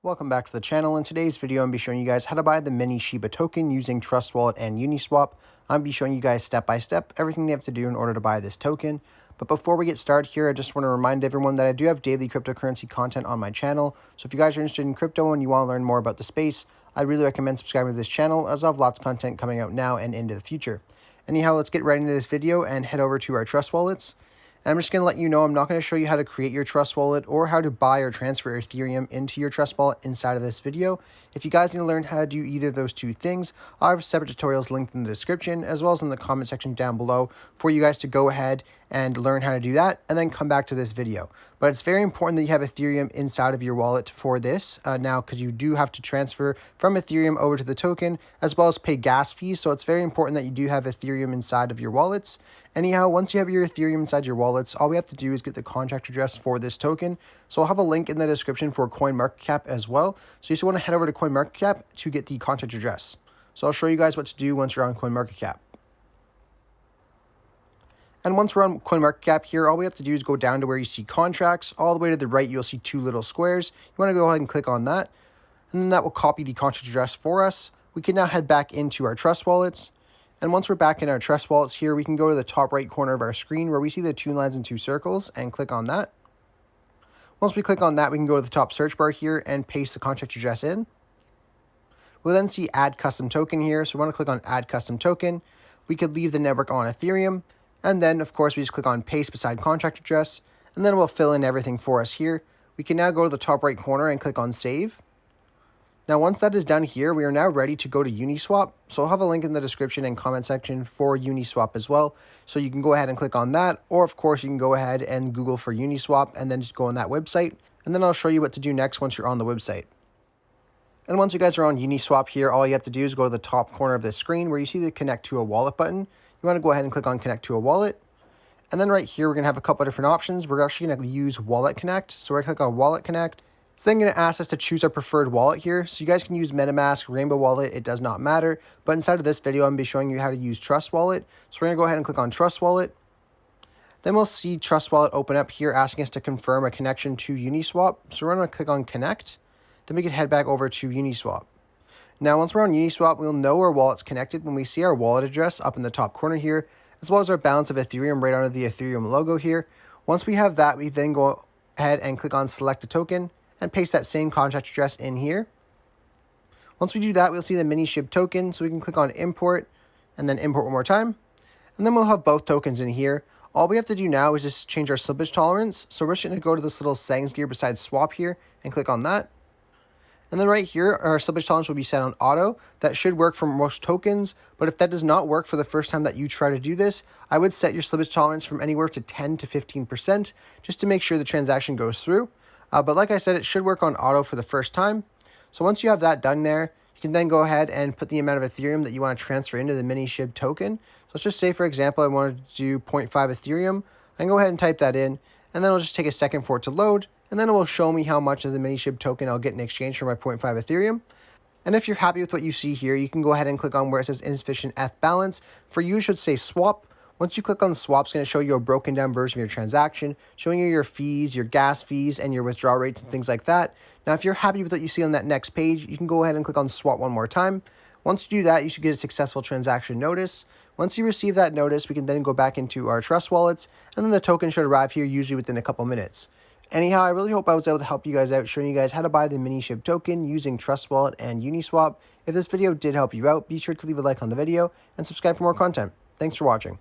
Welcome back to the channel. In today's video, I'm going to be showing you guys how to buy the MiniShib token using Trust Wallet and Uniswap. I'm going to be showing you guys step by step everything they have to do in order to buy this token. But before we get started here, I just want to remind everyone that I do have daily cryptocurrency content on my channel. So if you guys are interested in crypto and you want to learn more about the space, I really recommend subscribing to this channel as I have lots of content coming out now and into the future. Anyhow, let's get right into this video and head over to our Trust Wallets. I'm just going to let you know I'm not going to show you how to create your Trust Wallet or how to buy or transfer Ethereum into your Trust Wallet inside of this video. If you guys need to learn how to do either of those two things, I have separate tutorials linked in the description as well as in the comment section down below for you guys to go ahead and learn how to do that and then come back to this video. But it's very important that you have Ethereum inside of your wallet for this now, because you do have to transfer from Ethereum over to the token as well as pay gas fees. So it's very important that you do have Ethereum inside of your wallets. Anyhow, once you have your Ethereum inside your wallets, all we have to do is get the contract address for this token. So I'll have a link in the description for CoinMarketCap as well. So you just want to head over to CoinMarketCap to get the contract address. So I'll show you guys what to do once you're on CoinMarketCap. And once we're on CoinMarketCap here, all we have to do is go down to where you see contracts. All the way to the right, you'll see two little squares. You want to go ahead and click on that. And then that will copy the contract address for us. We can now head back into our Trust Wallets. And once we're back in our Trust Wallets here, we can go to the top right corner of our screen where we see the two lines and two circles and click on that. Once we click on that, we can go to the top search bar here and paste the contract address in. We'll then see Add Custom Token here. So we want to click on Add Custom Token. We could leave the network on Ethereum. And then, of course, we just click on Paste beside contract address. And then we'll fill in everything for us here. We can now go to the top right corner and click on Save. Now, once that is done here, we are now ready to go to Uniswap. So I'll have a link in the description and comment section for Uniswap as well. So you can go ahead and click on that. Or, of course, you can go ahead and Google for Uniswap and then just go on that website. And then I'll show you what to do next once you're on the website. And once you guys are on Uniswap here, all you have to do is go to the top corner of the screen where you see the Connect to a Wallet button. You want to go ahead and click on Connect to a Wallet. And then right here, we're going to have a couple of different options. We're actually going to use Wallet Connect. So we're going to click on Wallet Connect. It's then going to ask us to choose our preferred wallet here. So you guys can use MetaMask, Rainbow Wallet, it does not matter. But inside of this video, I'm going to be showing you how to use Trust Wallet. So we're going to go ahead and click on Trust Wallet. Then we'll see Trust Wallet open up here asking us to confirm a connection to Uniswap. So we're going to click on Connect. Then we can head back over to Uniswap. Now, once we're on Uniswap, we'll know our wallet's connected when we see our wallet address up in the top corner here, as well as our balance of Ethereum right under the Ethereum logo here. Once we have that, we then go ahead and click on Select a Token and paste that same contract address in here. Once we do that, we'll see the MiniShib token, so we can click on Import and then Import one more time. And then we'll have both tokens in here. All we have to do now is just change our slippage tolerance. So we're just going to go to this little settings gear beside Swap here and click on that. And then right here, our slippage tolerance will be set on auto. That should work for most tokens, but if that does not work for the first time that you try to do this, I would set your slippage tolerance from anywhere to 10 to 15% just to make sure the transaction goes through. But like I said, it should work on auto for the first time. So once you have that done there, you can then go ahead and put the amount of Ethereum that you want to transfer into the MiniShib token. So let's just say, for example, I wanted to do 0.5 Ethereum. I can go ahead and type that in, and then it'll just take a second for it to load. And then it will show me how much of the MiniShib token I'll get in exchange for my 0.5 Ethereum. And if you're happy with what you see here, you can go ahead and click on where it says insufficient ETH balance. For you, it should say swap. Once you click on swap, it's going to show you a broken down version of your transaction, showing you your fees, your gas fees, and your withdrawal rates and things like that. Now, if you're happy with what you see on that next page, you can go ahead and click on swap one more time. Once you do that, you should get a successful transaction notice. Once you receive that notice, we can then go back into our Trust Wallets, and then the token should arrive here usually within a couple minutes. Anyhow, I really hope I was able to help you guys out, showing you guys how to buy the MiniShib token using Trust Wallet and Uniswap. If this video did help you out, be sure to leave a like on the video and subscribe for more content. Thanks for watching.